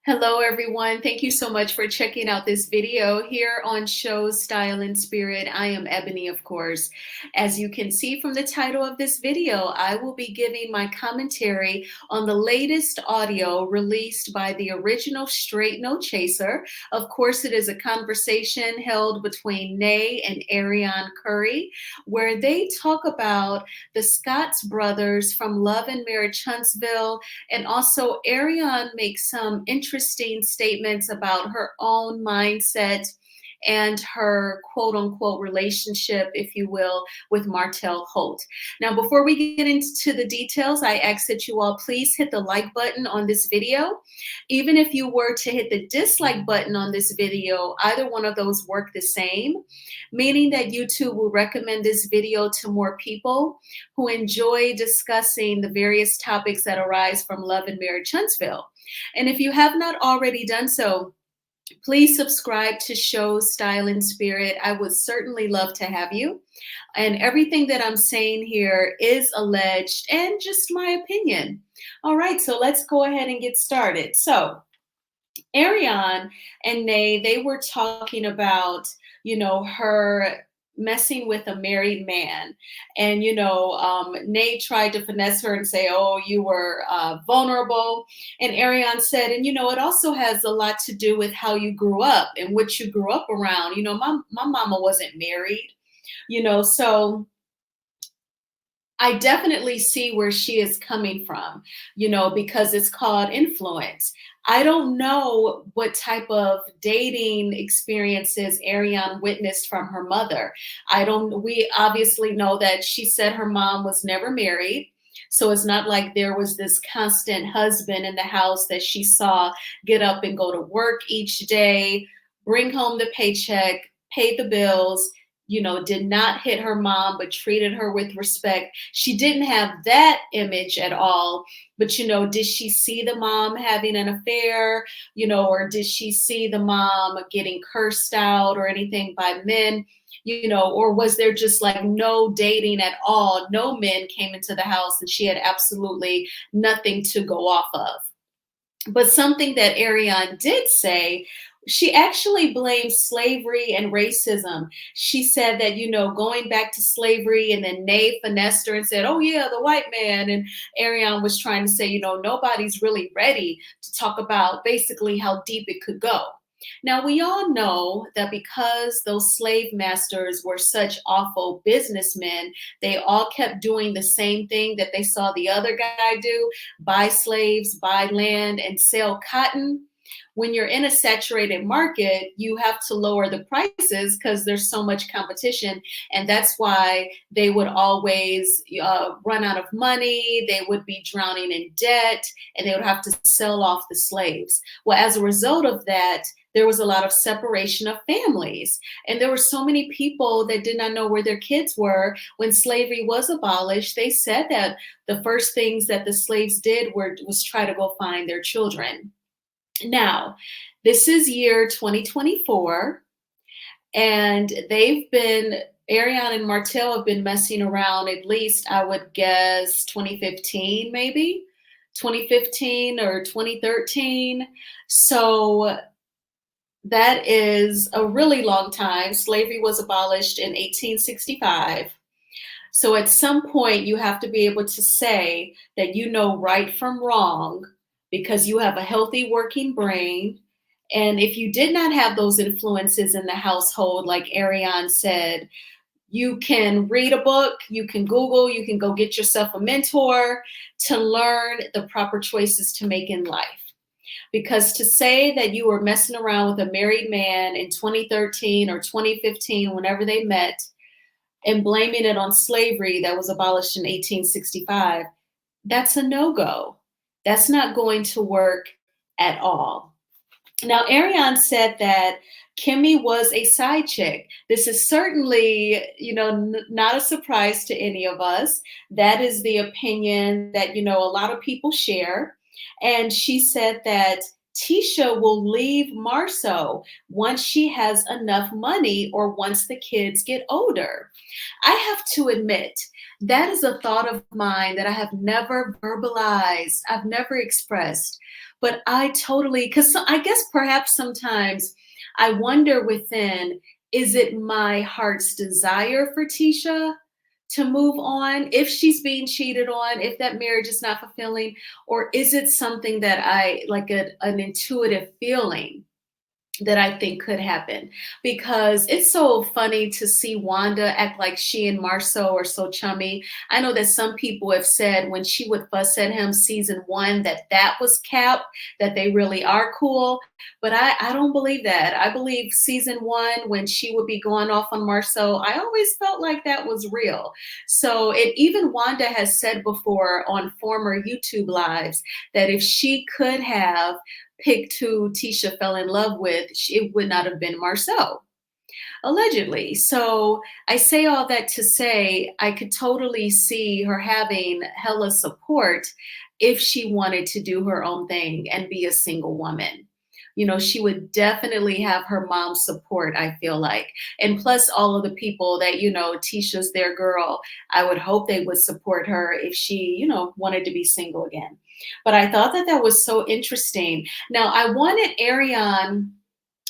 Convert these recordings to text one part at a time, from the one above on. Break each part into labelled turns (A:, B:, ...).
A: Hello, everyone. Thank you so much for checking out this video here on Show Style and Spirit. I am Ebony, of course. As you can see from the title of this video, I will be giving my commentary on the latest audio released by the original Straight No Chaser. Of course, it is a conversation held between Nay and Arionne Curry, where they talk about the Scotts brothers from Love and Marriage Huntsville. And also, Arionne makes some interesting statements about her own mindset and her quote unquote relationship, if you will, with Martell Holt. Now, before we get into the details, I ask that you all please hit the like button on this video. Even if you were to hit the dislike button on this video, either one of those work the same, meaning that YouTube will recommend this video to more people who enjoy discussing the various topics that arise from Love and Marriage Huntsville. And if you have not already done so, please subscribe to Show Style and Spirit. I would certainly love to have you. And everything that I'm saying here is alleged and just my opinion. All right, so let's go ahead and get started. So, Arionne and Nay, they were talking about, her messing with a married man. And, Nay tried to finesse her and say, oh, you were vulnerable. And Arionne said, and, it also has a lot to do with how you grew up and what you grew up around. My mama wasn't married, so I definitely see where she is coming from, because it's called influence. I don't know what type of dating experiences Arionne witnessed from her mother. We obviously know that she said her mom was never married. So it's not like there was this constant husband in the house that she saw get up and go to work each day, bring home the paycheck, pay the bills, did not hit her mom, but treated her with respect. She didn't have that image at all. But, did she see the mom having an affair, or did she see the mom getting cursed out or anything by men, or was there just like no dating at all? No men came into the house and she had absolutely nothing to go off of. But something that Arionne did say, she actually blamed slavery and racism. She said that, going back to slavery, and then Nay finessed her and said, oh, yeah, the white man. And Arionne was trying to say, nobody's really ready to talk about basically how deep it could go. Now, we all know that because those slave masters were such awful businessmen, they all kept doing the same thing that they saw the other guy do: buy slaves, buy land, and sell cotton. When you're in a saturated market, you have to lower the prices because there's so much competition. And that's why they would always run out of money. They would be drowning in debt, and they would have to sell off the slaves. Well, as a result of that, there was a lot of separation of families. And there were so many people that did not know where their kids were. When slavery was abolished, they said that the first things that the slaves did was try to go find their children. Now, this is year 2024, and Arionne and Martell have been messing around at least, I would guess, 2015, maybe 2015 or 2013. So that is a really long time. Slavery was abolished in 1865. So at some point, you have to be able to say that you know right from wrong, because you have a healthy working brain. And if you did not have those influences in the household, like Arionne said, you can read a book, you can Google, you can go get yourself a mentor to learn the proper choices to make in life. Because to say that you were messing around with a married man in 2013 or 2015, whenever they met, and blaming it on slavery that was abolished in 1865, that's a no-go. That's not going to work at all. Now, Arionne said that Kimmy was a side chick. This is certainly, not a surprise to any of us. That is the opinion that, a lot of people share. And she said that Tisha will leave Marceau once she has enough money or once the kids get older. I have to admit, that is a thought of mine that I have never verbalized, I've never expressed. But I totally, because I guess perhaps sometimes I wonder within, is it my heart's desire for Tisha to move on if she's being cheated on, if that marriage is not fulfilling, or is it something that I like an intuitive feeling that I think could happen? Because it's so funny to see Wanda act like she and Marceau are so chummy. I know that some people have said when she would fuss at him season one that that was cap, that they really are cool. But I don't believe that. I believe season one, when she would be going off on Marceau, I always felt like that was real. So it even Wanda has said before on former YouTube lives that if she could have picked who Tisha fell in love with, it would not have been Marceau, allegedly. So I say all that to say I could totally see her having hella support if she wanted to do her own thing and be a single woman. You know, she would definitely have her mom's support, I feel like. And plus, all of the people that, you know, Tisha's their girl, I would hope they would support her if she, you know, wanted to be single again. But I thought that that was so interesting. Now, I wanted Arionne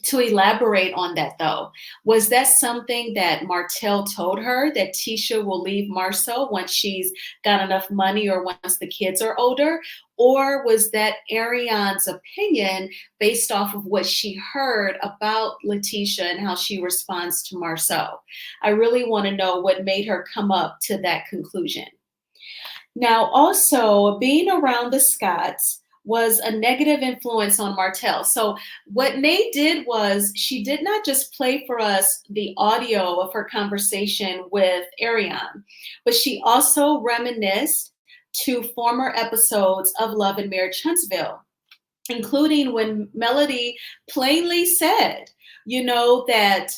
A: to elaborate on that though. Was that something that Martell told her, that Tisha will leave Marceau once she's got enough money or once the kids are older? Or was that Arionne's opinion based off of what she heard about Letitia and how she responds to Marceau? I really want to know what made her come up to that conclusion. Now, also, being around the Scotts was a negative influence on Martell. So, what Nay did was she did not just play for us the audio of her conversation with Ariane, but she also reminisced to former episodes of Love and Marriage Huntsville, including when Melody plainly said, you know, that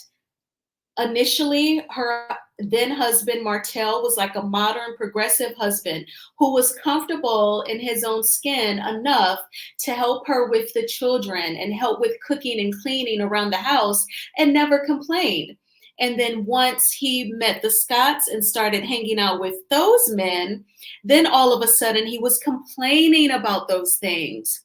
A: initially her then husband Martell was like a modern progressive husband who was comfortable in his own skin enough to help her with the children and help with cooking and cleaning around the house and never complained. And then once he met the Scotts and started hanging out with those men, then all of a sudden he was complaining about those things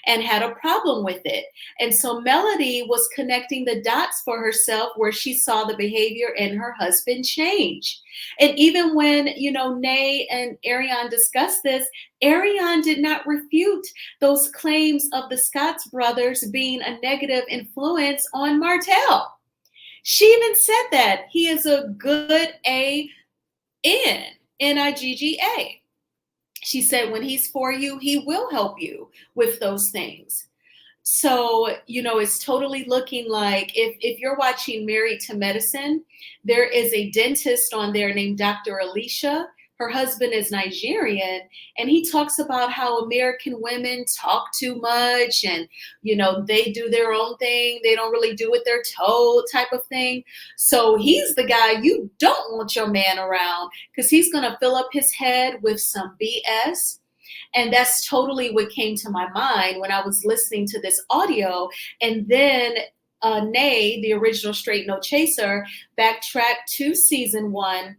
A: and had a problem with it. And so Melody was connecting the dots for herself where she saw the behavior in her husband change. And even when, you know, Nay and Arionne discussed this, Arionne did not refute those claims of the Scotts brothers being a negative influence on Martell. She even said that he is a good Nigga. She said, when he's for you, he will help you with those things. So, you know, it's totally looking like if you're watching Married to Medicine, there is a dentist on there named Dr. Alicia. Her husband is Nigerian, and he talks about how American women talk too much and, you know, they do their own thing. They don't really do what they're told type of thing. So he's the guy you don't want your man around because he's going to fill up his head with some BS. And that's totally what came to my mind when I was listening to this audio. And then Nay, the original Straight No Chaser, backtracked to season one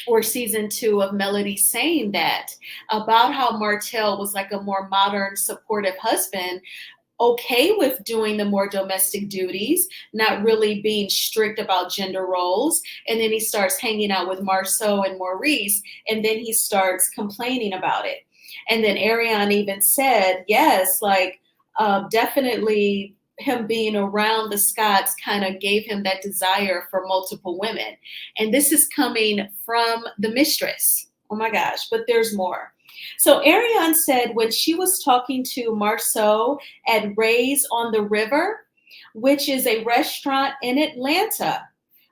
A: or season two of Melody saying that about how Martell was like a more modern, supportive husband, okay with doing the more domestic duties, not really being strict about gender roles. And then he starts hanging out with Marceau and Maurice, and then he starts complaining about it. And then Arionne even said, yes, like definitely him being around the Scotts kind of gave him that desire for multiple women. And this is coming from the mistress. Oh my gosh, but there's more. So Arionne said when she was talking to Marceau at Ray's on the River, which is a restaurant in Atlanta,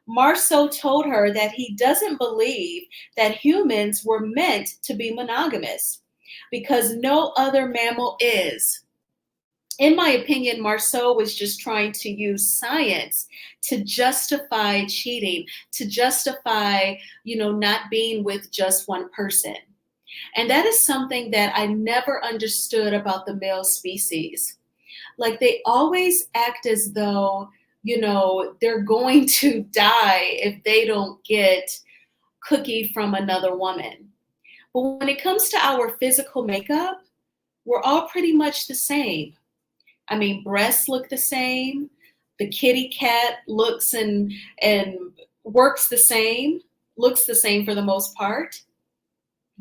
A: Marceau told her that he doesn't believe that humans were meant to be monogamous because no other mammal is. In my opinion, Marceau was just trying to use science to justify cheating, to justify, you know, not being with just one person. And that is something that I never understood about the male species. Like they always act as though, you know, they're going to die if they don't get cookie from another woman. But when it comes to our physical makeup, we're all pretty much the same. I mean, breasts look the same. The kitty cat looks and works the same, looks the same for the most part.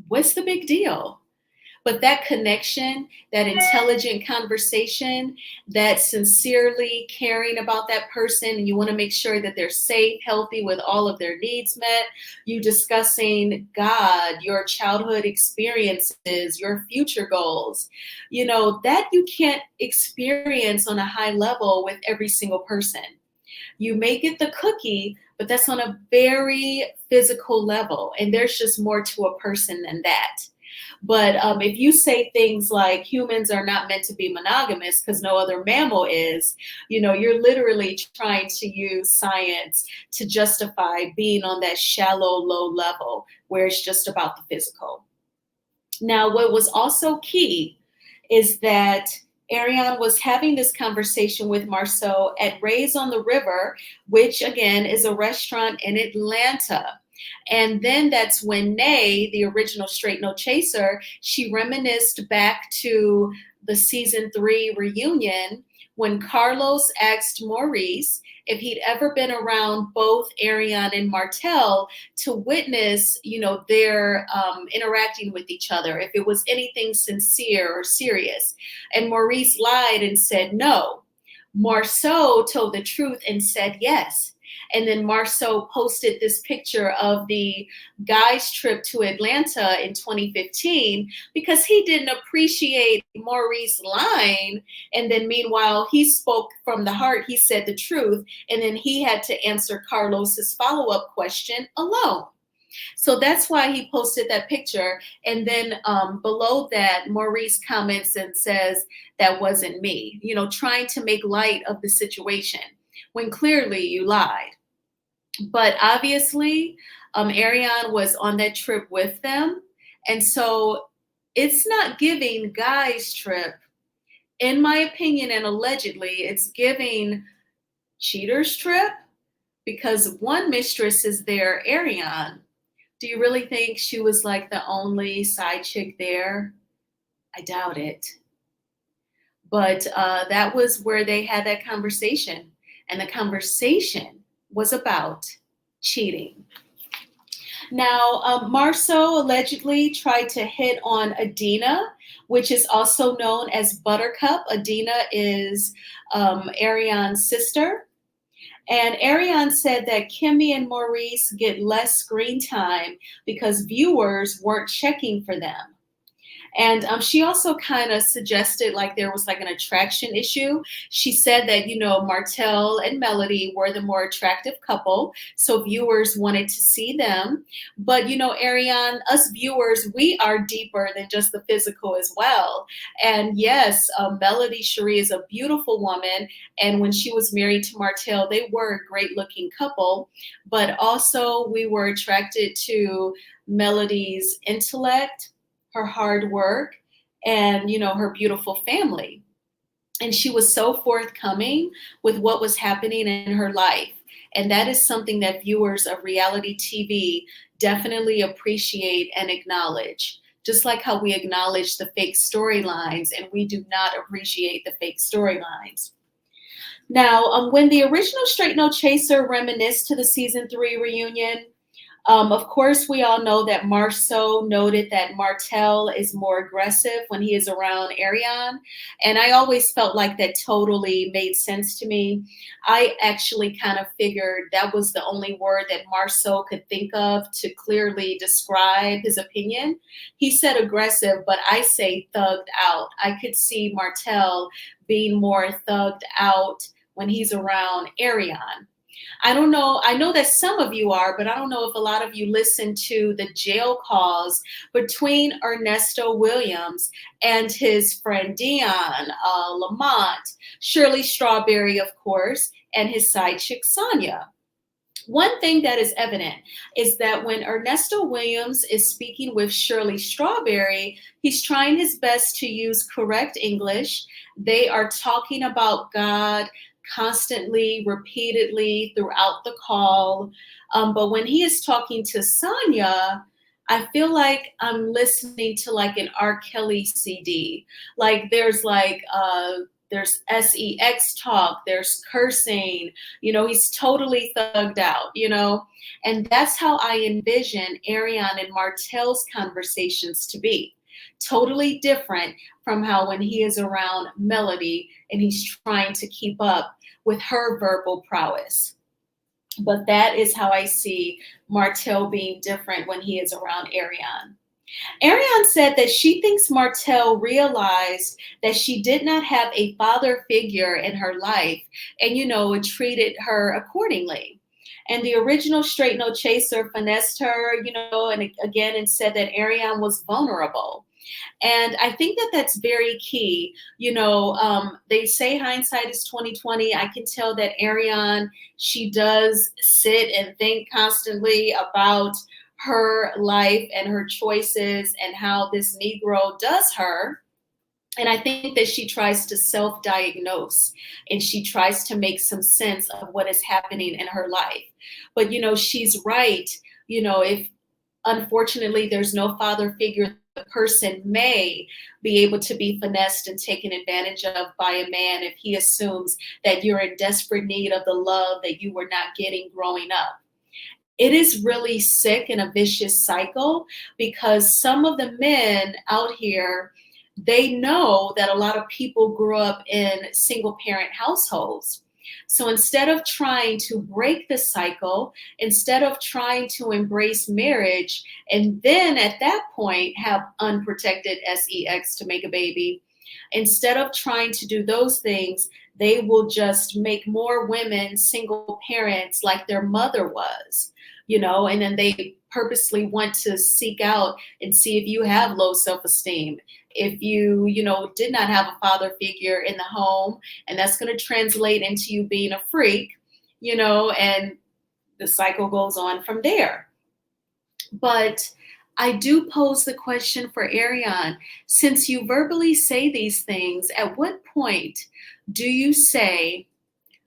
A: What's the big deal? But that connection, that intelligent conversation, that sincerely caring about that person, and you want to make sure that they're safe, healthy, with all of their needs met, you discussing God, your childhood experiences, your future goals, that you can't experience on a high level with every single person. You may get the cookie, but that's on a very physical level, and there's just more to a person than that. But if you say things like humans are not meant to be monogamous because no other mammal is, you're literally trying to use science to justify being on that shallow, low level where it's just about the physical. Now, what was also key is that Arionne was having this conversation with Marceau at Ray's on the River, which again is a restaurant in Atlanta. And then that's when Nay, the original Straight No Chaser, she reminisced back to the season 3 reunion when Carlos asked Maurice if he'd ever been around both Arionne and Martel to witness, their interacting with each other, if it was anything sincere or serious. And Maurice lied and said no. Marceau told the truth and said yes. And then Marceau posted this picture of the guys' trip to Atlanta in 2015 because he didn't appreciate Maurice lying. And then meanwhile, he spoke from the heart. He said the truth. And then he had to answer Carlos's follow-up question alone. So that's why he posted that picture. And then below that, Maurice comments and says, that wasn't me, trying to make light of the situation when clearly you lied. But obviously, Arionne was on that trip with them. And so it's not giving guys trip, in my opinion, and allegedly, it's giving cheaters trip because one mistress is there, Arionne. Do you really think she was like the only side chick there? I doubt it. But that was where they had that conversation. And the conversation was about cheating. Now, Marceau allegedly tried to hit on Adina, which is also known as Buttercup. Adina is Arionne's sister. And Arionne said that Kimmy and Maurice get less screen time because viewers weren't checking for them. And she also kind of suggested like there was like an attraction issue. She said that, Martel and Melody were the more attractive couple. So viewers wanted to see them. But, Arionne, us viewers, we are deeper than just the physical as well. And yes, Melody Cherie is a beautiful woman. And when she was married to Martel, they were a great looking couple. But also we were attracted to Melody's intellect, her hard work, and her beautiful family. And she was so forthcoming with what was happening in her life. And that is something that viewers of reality TV definitely appreciate and acknowledge. Just like how we acknowledge the fake storylines and we do not appreciate the fake storylines. Now, when the original Straight No Chaser reminisced to the season 3 reunion, of course, we all know that Marceau noted that Martel is more aggressive when he is around Arionne. And I always felt like that totally made sense to me. I actually kind of figured that was the only word that Marceau could think of to clearly describe his opinion. He said aggressive, but I say thugged out. I could see Martel being more thugged out when he's around Arionne. I don't know. I know that some of you are, but I don't know if a lot of you listen to the jail calls between Ernesto Williams and his friend Dion, Lamont, Shirley Strawberry, of course, and his side chick, Sonia. One thing that is evident is that when Ernesto Williams is speaking with Shirley Strawberry, he's trying his best to use correct English. They are talking about God constantly, repeatedly throughout the call. But when he is talking to Sonia, I feel like I'm listening to like an R. Kelly CD. Like there's sex talk, there's cursing, he's totally thugged out, and that's how I envision Arionne and Martell's conversations to be. Totally different from how when he is around Melody and he's trying to keep up with her verbal prowess. But that is how I see Martell being different when he is around Arionne. Arionne said that she thinks Martell realized that she did not have a father figure in her life and, treated her accordingly. And the original Straight No Chaser finessed her, and again, and said that Arionne was vulnerable. And I think that that's very key. They say hindsight is 2020. I can tell that Arionne, she does sit and think constantly about her life and her choices and how this Negro does her. And I think that she tries to self-diagnose and she tries to make some sense of what is happening in her life. But, she's right. If unfortunately there's no father figure, the person may be able to be finessed and taken advantage of by a man if he assumes that you're in desperate need of the love that you were not getting growing up. It is really sick and a vicious cycle because some of the men out here, they know that a lot of people grew up in single parent households. So instead of trying to break the cycle, instead of trying to embrace marriage, and then at that point have unprotected sex to make a baby, instead of trying to do those things, they will just make more women single parents like their mother was, and then they purposely want to seek out and see if you have low self-esteem, if you, did not have a father figure in the home, and that's going to translate into you being a freak, and the cycle goes on from there. But I do pose the question for Arionne, since you verbally say these things, at what point do you say,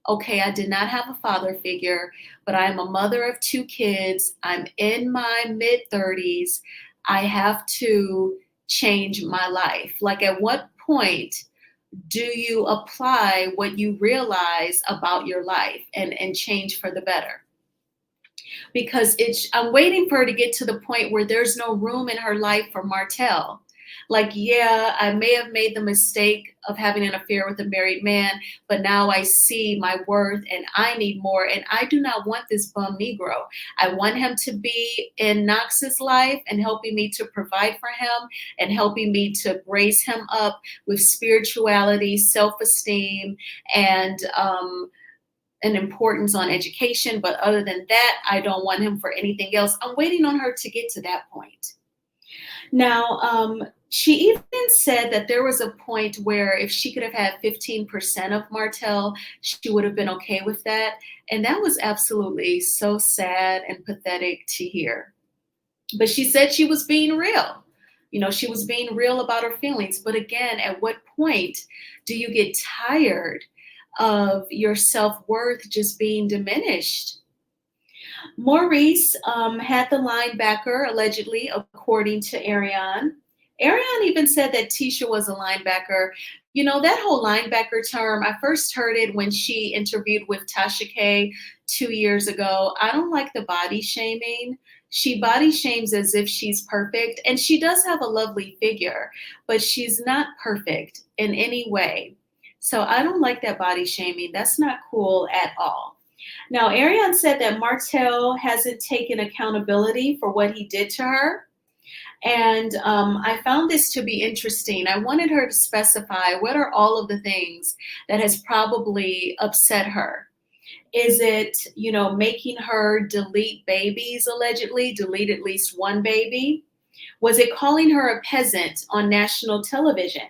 A: okay, I did not have a father figure, but I'm a mother of 2 kids, I'm in my mid-30s, I have to change my life? Like, at what point do you apply what you realize about your life and change for the better? Because I'm waiting for her to get to the point where there's no room in her life for Martell. Like, yeah, I may have made the mistake of having an affair with a married man, but now I see my worth and I need more. And I do not want this bum Negro. I want him to be in Knox's life and helping me to provide for him and helping me to raise him up with spirituality, self-esteem, and an importance on education. But other than that, I don't want him for anything else. I'm waiting on her to get to that point. Now, she even said that there was a point where if she could have had 15% of Martell, she would have been okay with that. And that was absolutely so sad and pathetic to hear. But she said she was being real. She was being real about her feelings. But again, at what point do you get tired of your self-worth just being diminished? Maurice had the linebacker, allegedly, according to Arionne. Arionne even said that Tisha was a linebacker. That whole linebacker term, I first heard it when she interviewed with Tasha K 2 years ago. I don't like the body shaming. She body shames as if she's perfect, and she does have a lovely figure, but she's not perfect in any way. So I don't like that body shaming. That's not cool at all. Now, Arionne said that Martell hasn't taken accountability for what he did to her. And I found this to be interesting. I wanted her to specify what are all of the things that has probably upset her. Is it, making her delete babies, allegedly, delete at least one baby? Was it calling her a peasant on national television?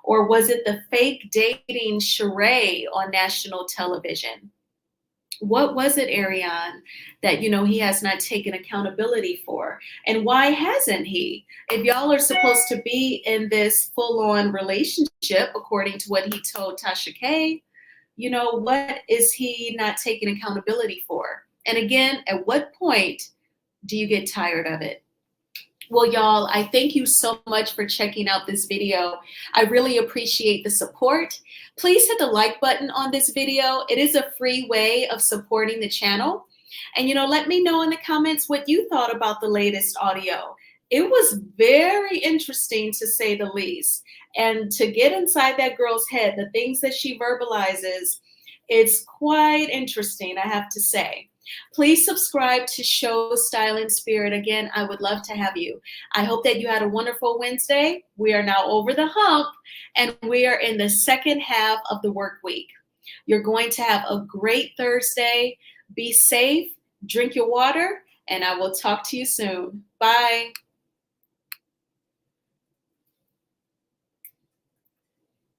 A: Or was it the fake dating charade on national television? What was it, Arionne, that, he has not taken accountability for? And why hasn't he? If y'all are supposed to be in this full-on relationship, according to what he told Tasha K, what is he not taking accountability for? And again, at what point do you get tired of it? Well, y'all, I thank you so much for checking out this video. I really appreciate the support. Please hit the like button on this video. It is a free way of supporting the channel. And, let me know in the comments what you thought about the latest audio. It was very interesting, to say the least. And to get inside that girl's head, the things that she verbalizes, it's quite interesting, I have to say. Please subscribe to Show Style and Spirit. Again, I would love to have you. I hope that you had a wonderful Wednesday. We are now over the hump and we are in the second half of the work week. You're going to have a great Thursday. Be safe, drink your water, and I will talk to you soon. Bye.